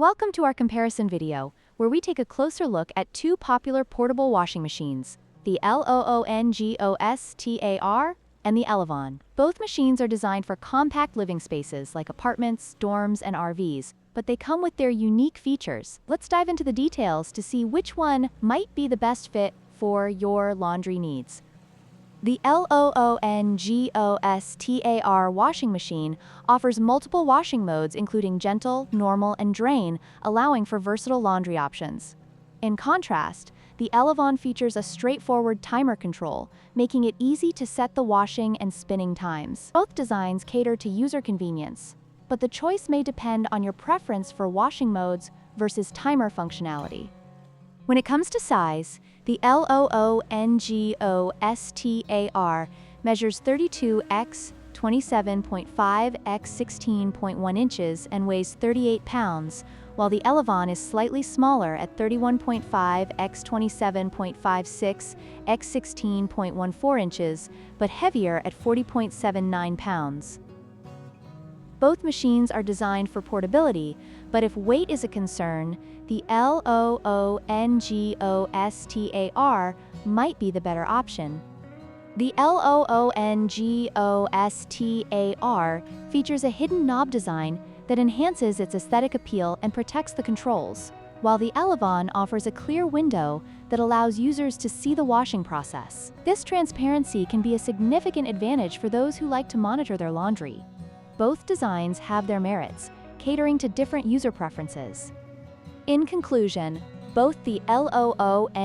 Welcome to our comparison video, where we take a closer look at two popular portable washing machines, the LOONGOSTAR and the Elevon. Both machines are designed for compact living spaces like apartments, dorms, and RVs, but they come with their unique features. Let's dive into the details to see which one might be the best fit for your laundry needs. The LOONGOSTAR washing machine offers multiple washing modes including gentle, normal, and drain, allowing for versatile laundry options. In contrast, the Elevon features a straightforward timer control, making it easy to set the washing and spinning times. Both designs cater to user convenience, but the choice may depend on your preference for washing modes versus timer functionality. When it comes to size, the LOONGOSTAR measures 32 x 27.5 x 16.1 inches and weighs 38 pounds, while the Elevon is slightly smaller at 31.5 x 27.56 x 16.14 inches, but heavier at 40.79 pounds. Both machines are designed for portability, but if weight is a concern, the LOONGOSTAR might be the better option. The LOONGOSTAR features a hidden knob design that enhances its aesthetic appeal and protects the controls, while the Elevon offers a clear window that allows users to see the washing process. This transparency can be a significant advantage for those who like to monitor their laundry. Both designs have their merits, catering to different user preferences. In conclusion, both the LOONGOSTAR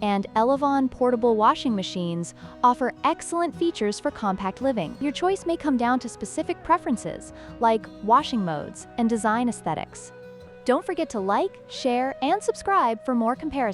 and Elevon portable washing machines offer excellent features for compact living. Your choice may come down to specific preferences, like washing modes and design aesthetics. Don't forget to like, share, and subscribe for more comparisons.